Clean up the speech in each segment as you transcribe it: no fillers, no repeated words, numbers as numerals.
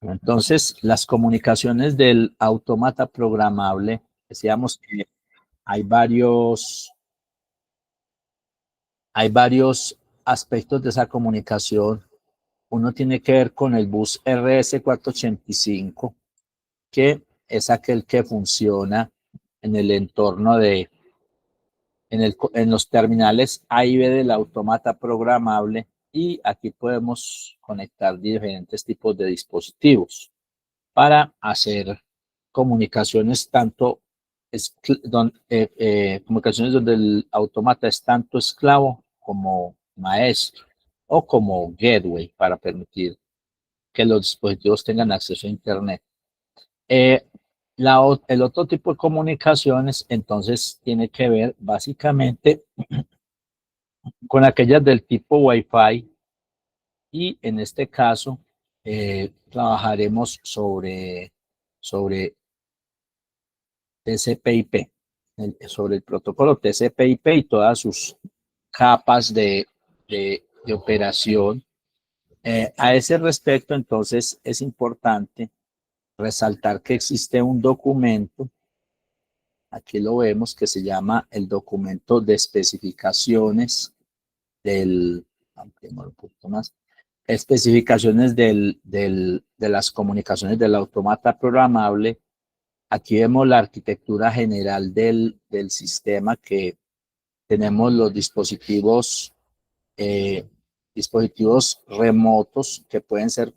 Entonces, las comunicaciones del autómata programable, decíamos que hay varios aspectos de esa comunicación. Uno tiene que ver con el bus RS485, que es aquel que funciona en el entorno en los terminales A y B del autómata programable, y aquí podemos conectar diferentes tipos de dispositivos para hacer comunicaciones comunicaciones donde el autómata es tanto esclavo como maestro, o como gateway para permitir que los dispositivos tengan acceso a Internet. El otro tipo de comunicaciones entonces tiene que ver básicamente con aquellas del tipo Wi-Fi, y en este caso trabajaremos sobre TCP/IP, sobre el protocolo TCP/IP y todas sus capas de operación. A ese respecto, entonces, es importante resaltar que existe un documento, aquí lo vemos, que se llama el documento de especificaciones ampliémoslo un poquito más, especificaciones de las comunicaciones del autómata programable. Aquí vemos la arquitectura general del sistema, que tenemos los dispositivos remotos que pueden ser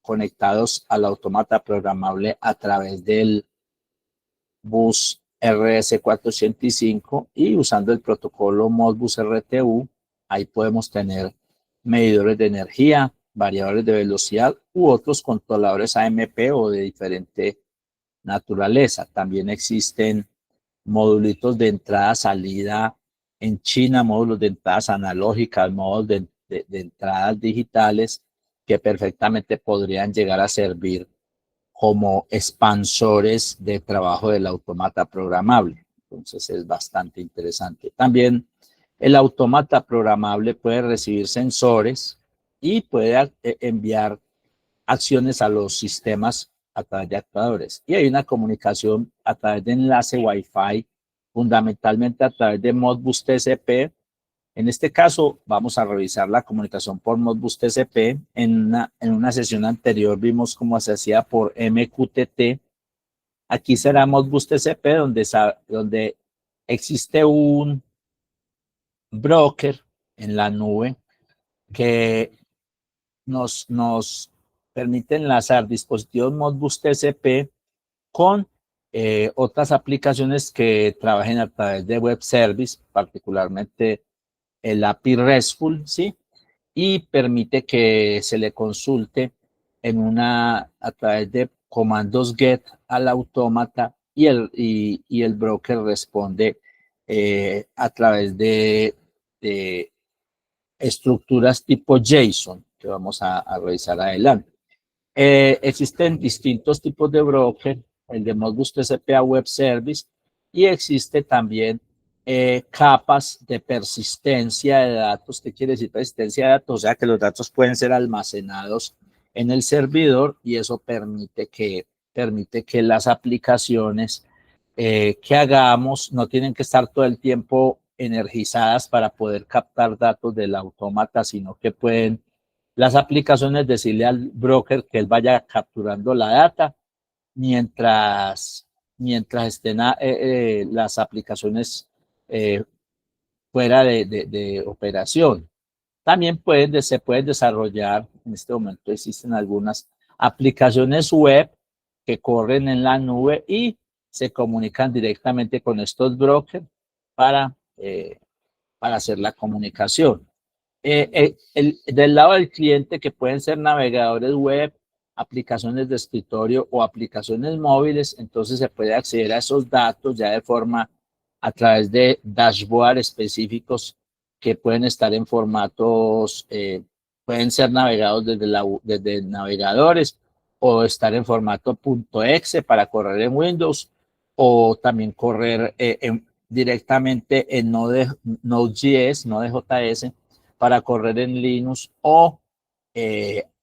conectados al autómata programable a través del bus RS485, y usando el protocolo Modbus RTU, ahí podemos tener medidores de energía, variadores de velocidad u otros controladores AMP o de diferente naturaleza. También existen modulitos de entrada-salida en China, módulos de entradas analógicas, módulos de entradas digitales, que perfectamente podrían llegar a servir como expansores de trabajo del autómata programable. Entonces es bastante interesante. También el autómata programable puede recibir sensores y puede enviar acciones a los sistemas a través de actuadores. Y hay una comunicación a través de enlace Wi-Fi, fundamentalmente a través de Modbus TCP. En este caso, vamos a revisar la comunicación por Modbus TCP. En una sesión anterior vimos cómo se hacía por MQTT. Aquí será Modbus TCP, donde existe un broker en la nube que nos permite enlazar dispositivos Modbus TCP con otras aplicaciones que trabajen a través de web service, particularmente el API RESTful, ¿sí? Y permite que se le consulte a través de comandos GET al autómata, y el broker responde a través de estructuras tipo JSON, que vamos a revisar adelante. Existen distintos tipos de broker, el de Modbus TCP a Web Service, y existe también capas de persistencia de datos. ¿Qué quiere decir persistencia de datos? O sea, que los datos pueden ser almacenados en el servidor, y eso permite que las aplicaciones que hagamos no tienen que estar todo el tiempo energizadas para poder captar datos del autómata, sino que pueden las aplicaciones decirle al broker que él vaya capturando la data mientras estén las aplicaciones eh, fuera de operación. También se pueden desarrollar, en este momento existen algunas aplicaciones web que corren en la nube y se comunican directamente con estos brokers para hacer la comunicación. Del lado del cliente, que pueden ser navegadores web, aplicaciones de escritorio o aplicaciones móviles, entonces se puede acceder a esos datos ya de forma a través de dashboard específicos que pueden estar en formatos, pueden ser navegados desde navegadores, o estar en formato .exe para correr en Windows, o también correr directamente en Node.js, Node.js, para correr en Linux, o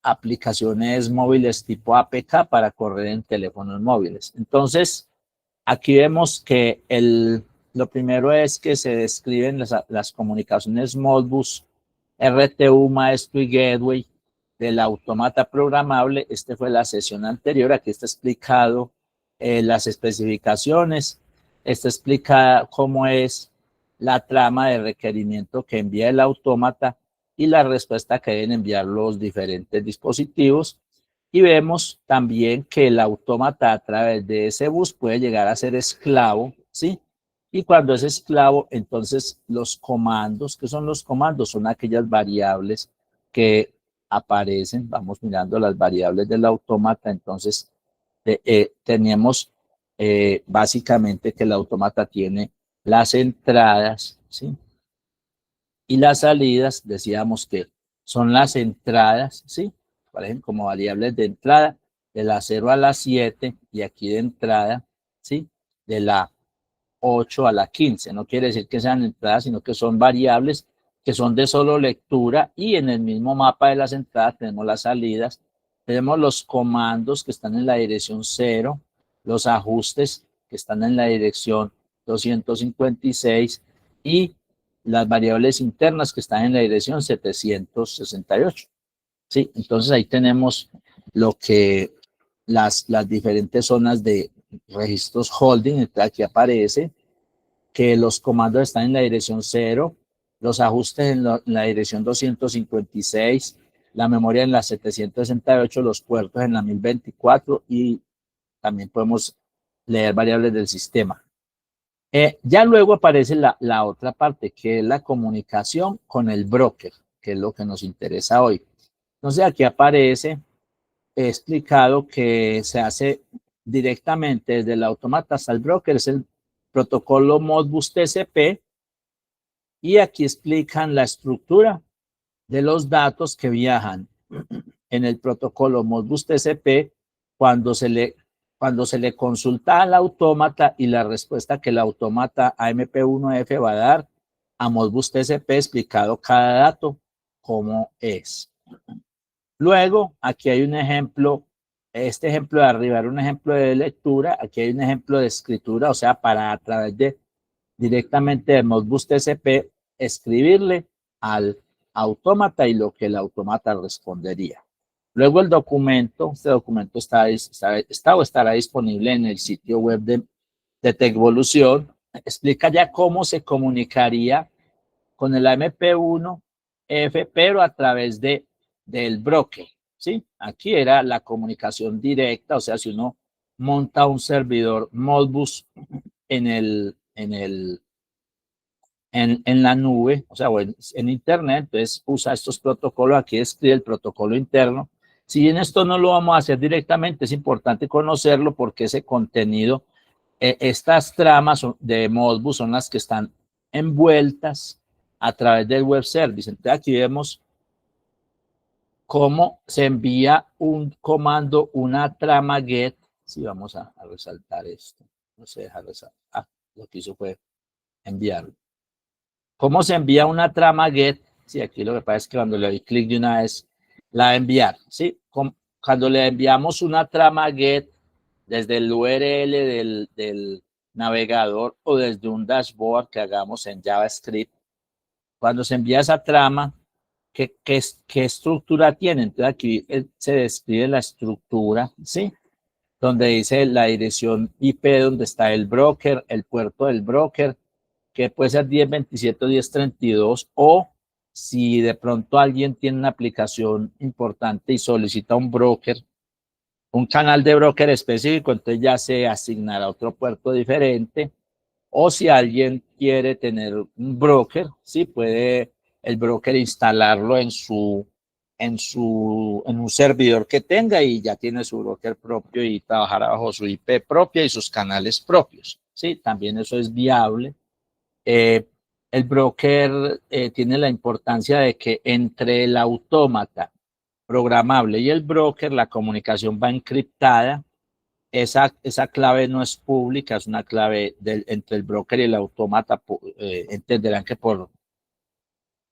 aplicaciones móviles tipo APK para correr en teléfonos móviles. Entonces, aquí vemos que lo primero es que se describen las comunicaciones Modbus, RTU, maestro y gateway del autómata programable. Esta fue la sesión anterior. Aquí está explicado las especificaciones. Está explicada cómo es la trama de requerimiento que envía el autómata y la respuesta que deben enviar los diferentes dispositivos. Y vemos también que el autómata a través de ese bus puede llegar a ser esclavo, ¿sí? Y cuando es esclavo, entonces los comandos, ¿qué son los comandos? Son aquellas variables que aparecen, vamos mirando las variables del autómata, entonces tenemos básicamente que el autómata tiene las entradas, ¿sí? Y las salidas, decíamos que son las entradas, ¿sí? Por ejemplo, como variables de entrada, de la 0 a la 7, y aquí de entrada, ¿sí? De la 8 a la 15. No quiere decir que sean entradas, sino que son variables que son de solo lectura, y en el mismo mapa de las entradas tenemos las salidas, tenemos los comandos que están en la dirección 0, los ajustes que están en la dirección 256 y las variables internas que están en la dirección 768. ¿Sí? Entonces ahí tenemos lo que las diferentes zonas de registros holding. Aquí aparece que los comandos están en la dirección 0, los ajustes en la dirección 256, la memoria en la 768, los puertos en la 1024, y también podemos leer variables del sistema. Ya luego aparece la otra parte, que es la comunicación con el broker, que es lo que nos interesa hoy. Entonces aquí aparece explicado que se hace directamente desde el autómata hasta el broker, es el protocolo Modbus TCP, y aquí explican la estructura de los datos que viajan en el protocolo Modbus TCP cuando se le consulta al autómata, y la respuesta que el autómata AMP1F va a dar a Modbus TCP, explicado cada dato cómo es. Luego, aquí hay un ejemplo, este ejemplo de arriba era un ejemplo de lectura, aquí hay un ejemplo de escritura, o sea, para a través de directamente de Modbus TCP escribirle al autómata y lo que el autómata respondería. Luego el documento, este documento estará disponible en el sitio web de Tecvolución, explica ya cómo se comunicaría con el AMP1F, pero a través del broker, ¿sí? Aquí era la comunicación directa, o sea, si uno monta un servidor Modbus en la nube, o sea, en internet, entonces usa estos protocolos. Aquí escribe el protocolo interno. Si bien esto no lo vamos a hacer directamente, es importante conocerlo porque ese contenido, estas tramas de Modbus son las que están envueltas a través del web service. Entonces aquí vemos cómo se envía un comando, una trama get. Si vamos a resaltar esto, no se deja resaltar. Lo que hizo fue enviarlo. ¿Cómo se envía una trama get? Sí, aquí lo que pasa es que cuando le doy clic de una vez la va a enviar, ¿sí? Cuando le enviamos una trama get desde el URL del navegador o desde un dashboard que hagamos en JavaScript, cuando se envía esa trama, ¿qué estructura tiene? Entonces aquí se describe la estructura, ¿sí? Donde dice la dirección IP donde está el broker, el puerto del broker, que puede ser 1027 o 1032, o si de pronto alguien tiene una aplicación importante y solicita un broker, un canal de broker específico, entonces ya se asignará otro puerto diferente. O si alguien quiere tener un broker, sí, puede el broker instalarlo en un servidor que tenga, y ya tiene su broker propio y trabajará bajo su IP propia y sus canales propios. Sí, también eso es viable. El broker tiene la importancia de que entre el autómata programable y el broker la comunicación va encriptada. Esa clave no es pública, es una clave entre el broker y el autómata. Entenderán que por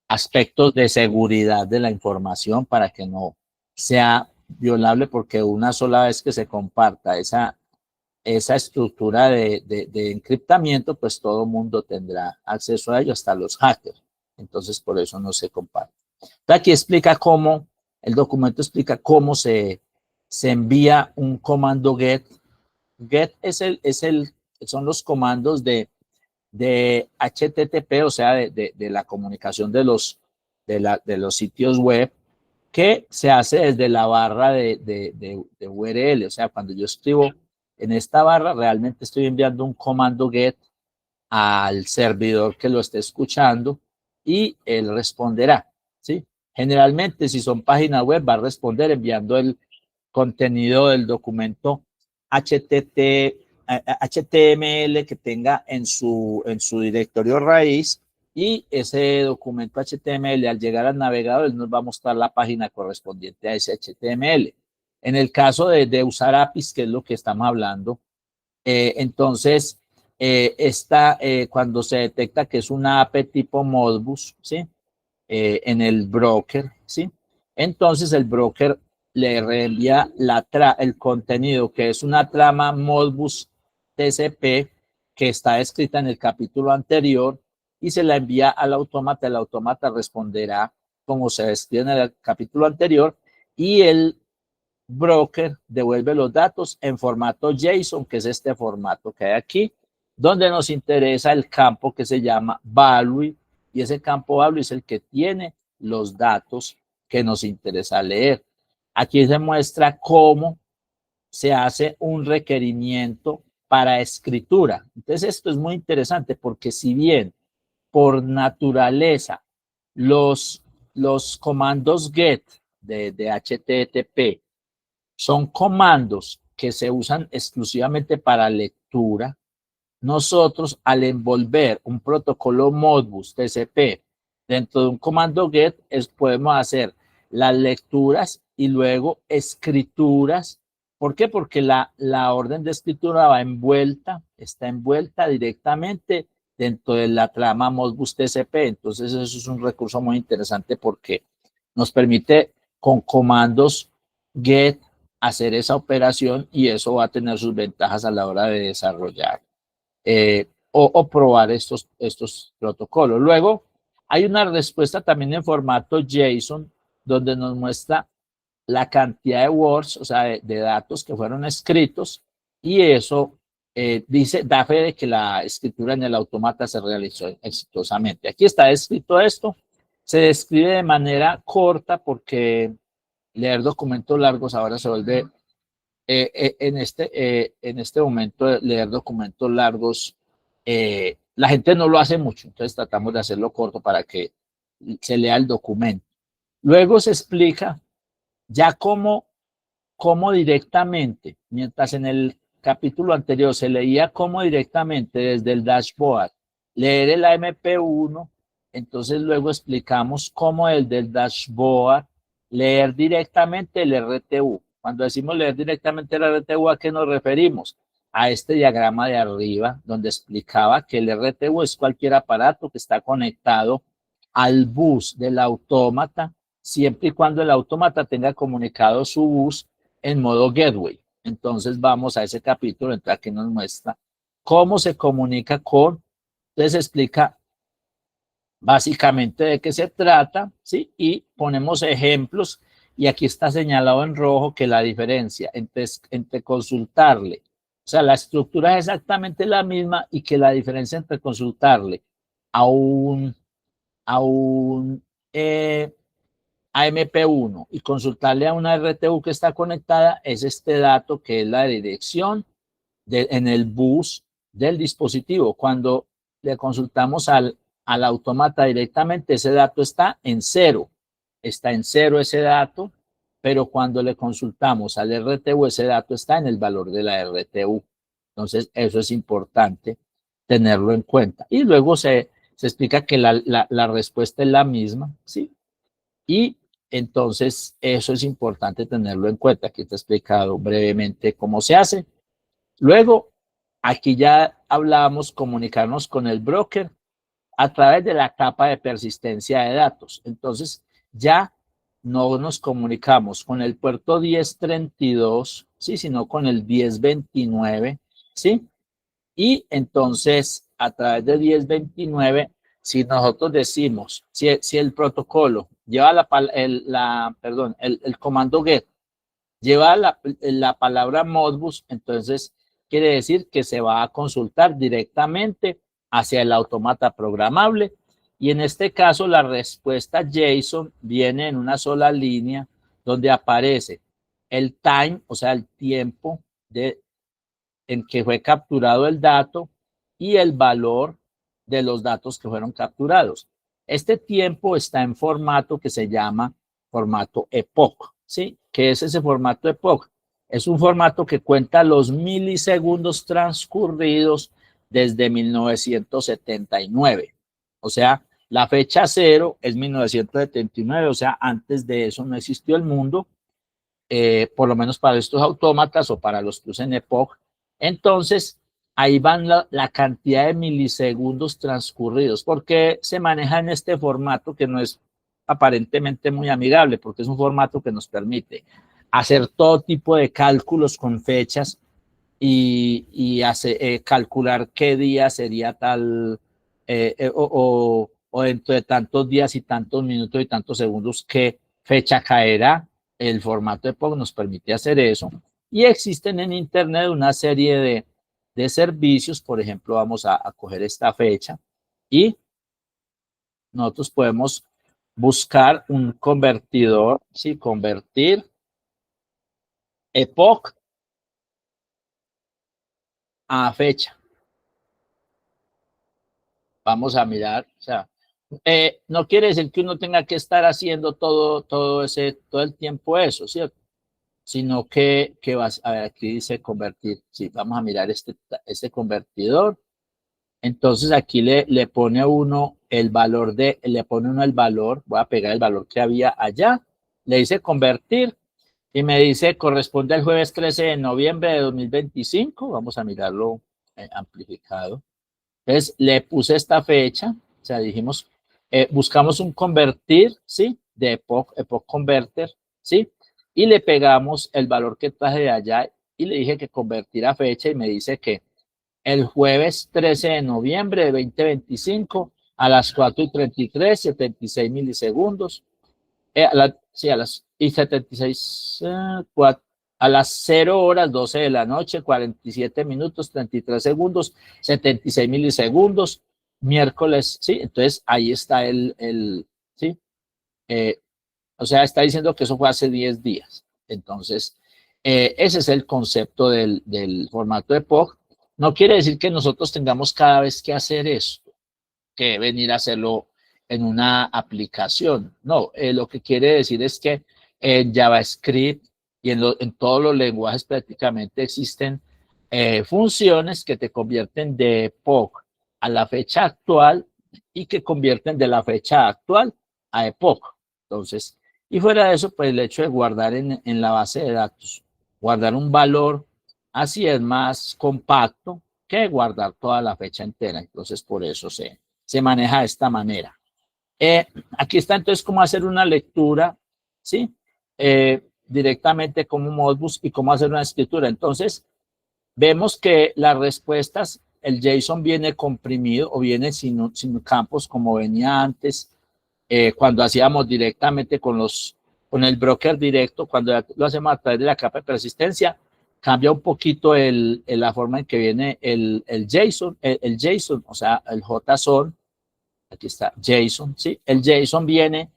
aspectos de seguridad de la información, para que no sea violable, porque una sola vez que se comparta esa estructura de encriptamiento, pues todo el mundo tendrá acceso a ello, hasta los hackers. Entonces, por eso no se comparte. Entonces, aquí explica cómo, el documento explica cómo se envía un comando GET. GET son los comandos de HTTP, o sea, de la comunicación de los sitios web, que se hace desde la barra de URL. O sea, cuando yo escribo en esta barra, realmente estoy enviando un comando GET al servidor que lo esté escuchando y él responderá, ¿sí? Generalmente, si son páginas web, va a responder enviando el contenido del documento HTML que tenga en su directorio raíz, y ese documento HTML, al llegar al navegador, nos va a mostrar la página correspondiente a ese HTML. En el caso de usar APIs, que es lo que estamos hablando, entonces, cuando se detecta que es una API tipo Modbus, ¿sí? En el broker, ¿sí? Entonces el broker le reenvía el contenido, que es una trama Modbus TCP que está escrita en el capítulo anterior, y se la envía al autómata. El autómata responderá como se describe en el capítulo anterior, y el broker devuelve los datos en formato JSON, que es este formato que hay aquí, donde nos interesa el campo que se llama value, y ese campo value es el que tiene los datos que nos interesa leer. Aquí se muestra cómo se hace un requerimiento para escritura. Entonces esto es muy interesante, porque si bien por naturaleza los comandos GET de HTTP son comandos que se usan exclusivamente para lectura, nosotros, al envolver un protocolo Modbus TCP dentro de un comando GET, podemos hacer las lecturas y luego escrituras. ¿Por qué? Porque la orden de escritura está envuelta directamente dentro de la trama Modbus TCP. Entonces eso es un recurso muy interesante, porque nos permite con comandos GET hacer esa operación, y eso va a tener sus ventajas a la hora de desarrollar o probar estos protocolos. Luego hay una respuesta también en formato JSON, donde nos muestra la cantidad de words, o sea, de datos que fueron escritos, y eso da fe de que la escritura en el autómata se realizó exitosamente. Aquí está escrito esto. Se describe de manera corta, porque leer documentos largos ahora se vuelve, en este momento, leer documentos largos, la gente no lo hace mucho, entonces tratamos de hacerlo corto para que se lea el documento. Luego se explica ya cómo directamente, mientras en el capítulo anterior se leía cómo directamente desde el dashboard leer el AMP1, entonces luego explicamos cómo desde el dashboard leer directamente el RTU. Cuando decimos leer directamente el RTU, ¿a qué nos referimos? A este diagrama de arriba, donde explicaba que el RTU es cualquier aparato que está conectado al bus del autómata, siempre y cuando el autómata tenga comunicado su bus en modo gateway. Entonces vamos a ese capítulo, entonces aquí nos muestra cómo se comunica con, entonces explica básicamente de qué se trata, ¿sí? Y ponemos ejemplos, y aquí está señalado en rojo que la diferencia entre consultarle, o sea, la estructura es exactamente la misma, y que la diferencia entre consultarle a un AMP1 y consultarle a una RTU que está conectada es este dato, que es la dirección en el bus del dispositivo. Cuando le consultamos al autómata directamente, ese dato está en cero ese dato, pero cuando le consultamos al RTU, ese dato está en el valor de la RTU. Entonces eso es importante tenerlo en cuenta. Y luego se explica que la respuesta es la misma, ¿sí? Y entonces eso es importante tenerlo en cuenta. Aquí te he explicado brevemente cómo se hace. Luego, aquí ya hablábamos comunicarnos con el broker a través de la capa de persistencia de datos. Entonces, ya no nos comunicamos con el puerto 1032, ¿sí? Sino con el 1029, ¿sí? Y entonces, a través de 1029, si nosotros decimos, si el protocolo lleva el comando get lleva la palabra Modbus, entonces quiere decir que se va a consultar directamente hacia el autómata programable. Y en este caso, la respuesta JSON viene en una sola línea donde aparece el time, o sea, el tiempo en que fue capturado el dato y el valor de los datos que fueron capturados. Este tiempo está en formato que se llama formato epoch, ¿sí? ¿Qué es ese formato epoch? Es un formato que cuenta los milisegundos transcurridos desde 1979. O sea, la fecha cero es 1979, o sea, antes de eso no existió el mundo, por lo menos para estos autómatas o para los que usen epoch. Entonces, ahí van la cantidad de milisegundos transcurridos, porque se maneja en este formato que no es aparentemente muy amigable, porque es un formato que nos permite hacer todo tipo de cálculos con fechas y calcular qué día sería tal, o dentro de tantos días y tantos minutos y tantos segundos, qué fecha caerá. El formato epoch nos permite hacer eso. Y existen en Internet una serie de servicios. Por ejemplo, vamos a coger esta fecha y nosotros podemos buscar un convertidor, ¿sí? Convertir epoch a fecha. Vamos a mirar, o sea, no quiere decir que uno tenga que estar haciendo todo el tiempo eso, ¿cierto? Sino que vas a ver, aquí dice convertir. Sí, vamos a mirar este convertidor. Entonces aquí le pone uno el valor voy a pegar el valor que había allá, le dice convertir y me dice corresponde al jueves 13 de noviembre de 2025. Vamos a mirarlo amplificado. Entonces le puse esta fecha, o sea, dijimos, buscamos un convertir, ¿sí? De epoch converter, ¿sí? Y le pegamos el valor que traje de allá y le dije que convertir a fecha y me dice que el jueves 13 de noviembre de 2025 a las 4:33, 76 milisegundos, sí, y 76, a las 0 horas 12 de la noche, 47 minutos, 33 segundos, 76 milisegundos, miércoles, sí, entonces ahí está sí, o sea, está diciendo que eso fue hace 10 días. Entonces, ese es el concepto del formato epoch. No quiere decir que nosotros tengamos cada vez que hacer eso, que venir a hacerlo en una aplicación. No, lo que quiere decir es que en JavaScript y en todos los lenguajes prácticamente existen funciones que te convierten de epoch a la fecha actual y que convierten de la fecha actual a epoch. Entonces, y fuera de eso, pues el hecho de guardar en la base de datos, guardar un valor, así es más compacto que guardar toda la fecha entera. Entonces, por eso se maneja de esta manera. Aquí está entonces cómo hacer una lectura, ¿sí? Directamente como Modbus y cómo hacer una escritura. Entonces, vemos que las respuestas, el JSON viene comprimido o viene sin campos como venía antes, cuando hacíamos directamente con el broker directo, cuando lo hacemos a través de la capa de persistencia, cambia un poquito la forma en que viene el JSON, JSON, o sea, el JSON. Aquí está JSON, ¿sí? El JSON viene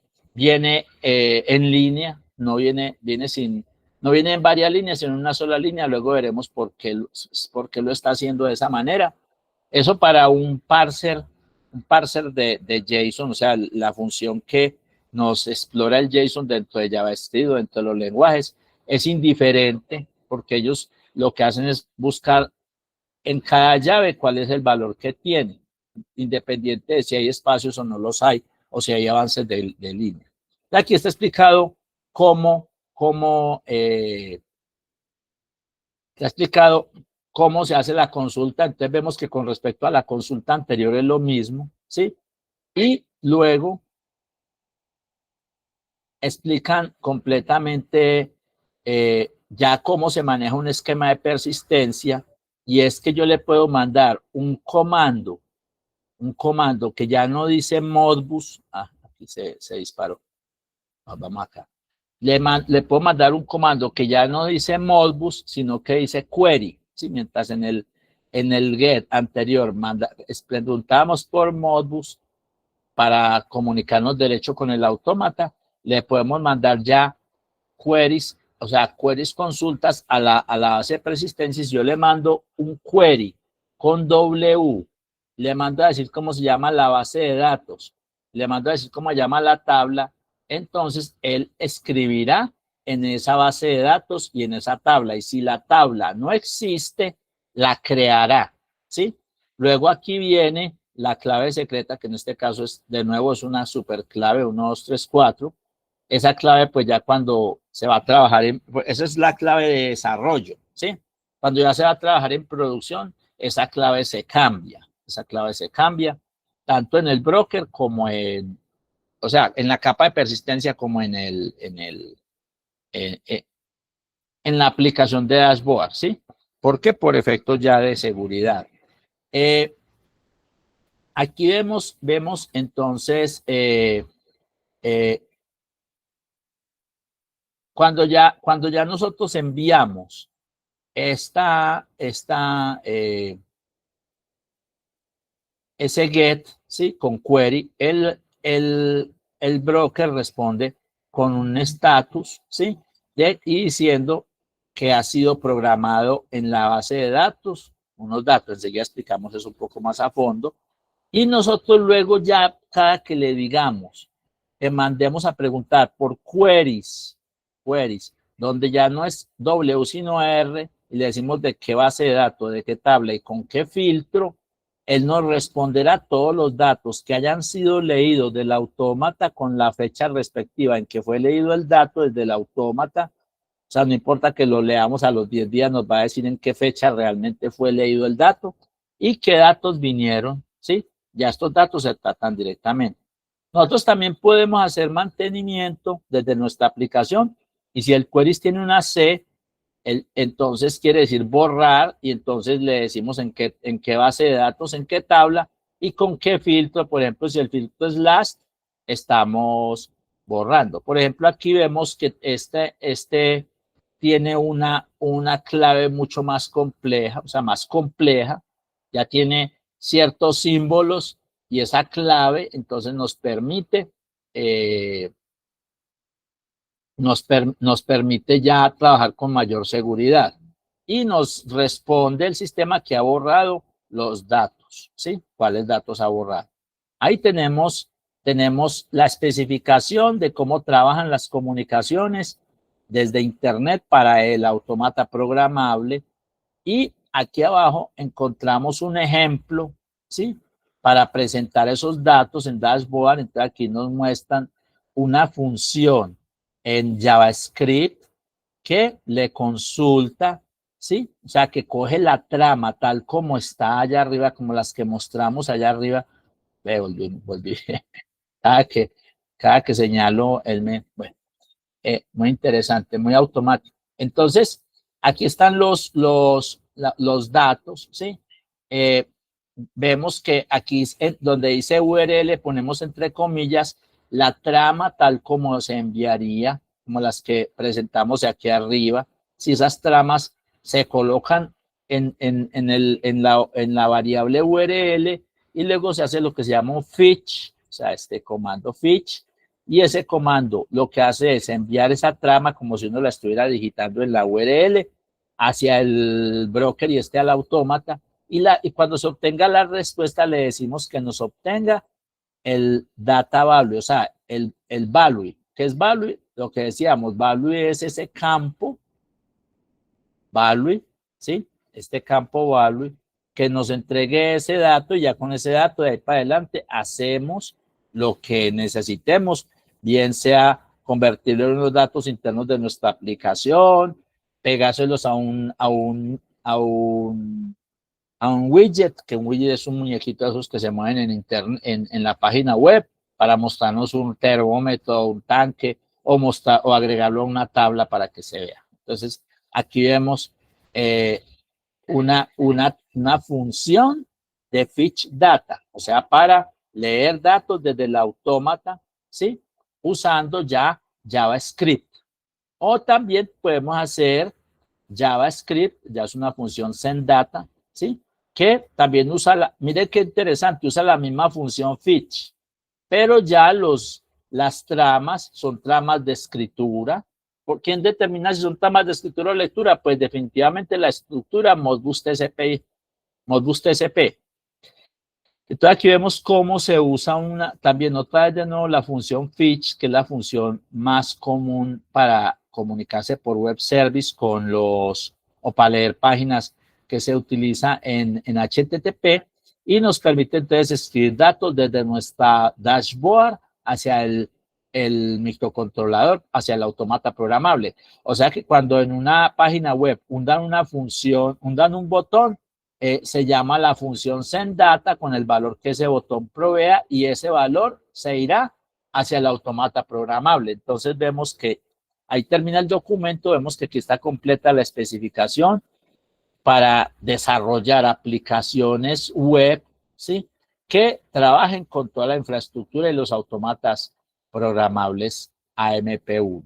en línea, no viene en varias líneas, sino en una sola línea. Luego veremos por qué lo está haciendo de esa manera. Eso para un parser de JSON, o sea, la función que nos explora el JSON dentro de JavaScript o dentro de los lenguajes, es indiferente, porque ellos lo que hacen es buscar en cada llave cuál es el valor que tiene, independiente de si hay espacios o no los hay, o si hay avances de línea. Aquí está explicado cómo se hace la consulta. Entonces vemos que con respecto a la consulta anterior es lo mismo, ¿sí? Y luego explican completamente ya cómo se maneja un esquema de persistencia, y es que yo le puedo mandar un comando que ya no dice Modbus. Aquí se disparó. Vamos acá. Le puedo mandar un comando que ya no dice Modbus, sino que dice query. ¿Sí? Mientras en el get anterior preguntábamos por Modbus para comunicarnos derecho con el autómata, le podemos mandar ya queries, o sea, queries consultas a la base de persistencia. Si yo le mando un query con W, le mando a decir cómo se llama la base de datos, le mando a decir cómo se llama la tabla, entonces él escribirá en esa base de datos y en esa tabla, y si la tabla no existe, la creará, ¿sí? Luego aquí viene la clave secreta, que en este caso es, de nuevo, es una super clave, 1, 2, 3, 4. Esa clave, pues ya cuando se va a trabajar esa es la clave de desarrollo, ¿sí? Cuando ya se va a trabajar en producción, esa clave se cambia, tanto en el broker como o sea, en la capa de persistencia como en la aplicación de dashboard, ¿sí? Porque por efectos ya de seguridad. Aquí vemos entonces cuando ya nosotros enviamos ese get, ¿sí? Con query, el broker responde con un status, ¿sí? Y diciendo que ha sido programado en la base de datos, unos datos, enseguida explicamos eso un poco más a fondo, y nosotros luego ya cada que le digamos, que mandemos a preguntar por queries, donde ya no es W sino R, y le decimos de qué base de datos, de qué tabla y con qué filtro, él nos responderá todos los datos que hayan sido leídos del autómata con la fecha respectiva en que fue leído el dato desde el autómata. O sea, no importa que lo leamos a los 10 días, nos va a decir en qué fecha realmente fue leído el dato y qué datos vinieron, ¿sí? Ya estos datos se tratan directamente. Nosotros también podemos hacer mantenimiento desde nuestra aplicación, y si el query tiene una C, entonces quiere decir borrar, y entonces le decimos en qué base de datos, en qué tabla y con qué filtro. Por ejemplo, si el filtro es last, estamos borrando. Por ejemplo, aquí vemos que este tiene una clave mucho más compleja, o sea, más compleja, ya tiene ciertos símbolos, y esa clave entonces nos permite nos permite ya trabajar con mayor seguridad, y nos responde el sistema que ha borrado los datos, ¿sí? ¿Cuáles datos ha borrado? Ahí tenemos la especificación de cómo trabajan las comunicaciones desde Internet para el autómata programable, y aquí abajo encontramos un ejemplo, ¿sí? Para presentar esos datos en dashboard. Entonces aquí nos muestran una función en JavaScript que le consulta, ¿sí? O sea, que coge la trama tal como está allá arriba, como las que mostramos allá arriba. Volví. Cada que señalo, bueno, muy interesante, muy automático. Entonces, aquí están los datos, ¿sí? Vemos que aquí donde dice URL ponemos entre comillas la trama tal como se enviaría, como las que presentamos aquí arriba. Si esas tramas se colocan en la variable URL, y luego se hace lo que se llama un fetch, o sea, este comando fetch, y ese comando lo que hace es enviar esa trama como si uno la estuviera digitando en la URL hacia el broker y al autómata, y cuando se obtenga la respuesta le decimos que nos obtenga el data value, o sea, el value. ¿Qué es value? Lo que decíamos, value es ese campo, value, ¿sí? Este campo value, que nos entregue ese dato, y ya con ese dato de ahí para adelante hacemos lo que necesitemos, bien sea convertirlo en los datos internos de nuestra aplicación, pegárselos a un widget, que un widget es un muñequito de esos que se mueven en la página web para mostrarnos un termómetro, un tanque, o mostrar o agregarlo a una tabla para que se vea. Entonces, aquí vemos una función de fetch data, o sea, para leer datos desde el autómata, ¿sí? Usando ya JavaScript. O también podemos hacer JavaScript, ya es una función sendData, ¿sí? Que también usa, mire qué interesante, usa la misma función fetch, pero ya las tramas son tramas de escritura. ¿Por quién determina si son tramas de escritura o lectura? Pues definitivamente la estructura Modbus TCP. Entonces aquí vemos cómo se usa también otra vez de nuevo la función fetch, que es la función más común para comunicarse por web service o para leer páginas que se utiliza en HTTP y nos permite entonces escribir datos desde nuestra dashboard hacia el microcontrolador, hacia el automata programable. O sea que cuando en una página web hundan una función, hundan un botón, se llama la función sendData con el valor que ese botón provea y ese valor se irá hacia el automata programable. Entonces vemos que ahí termina el documento, vemos que aquí está completa la especificación para desarrollar aplicaciones web, ¿sí? Que trabajen con toda la infraestructura y los automatas programables AMP1.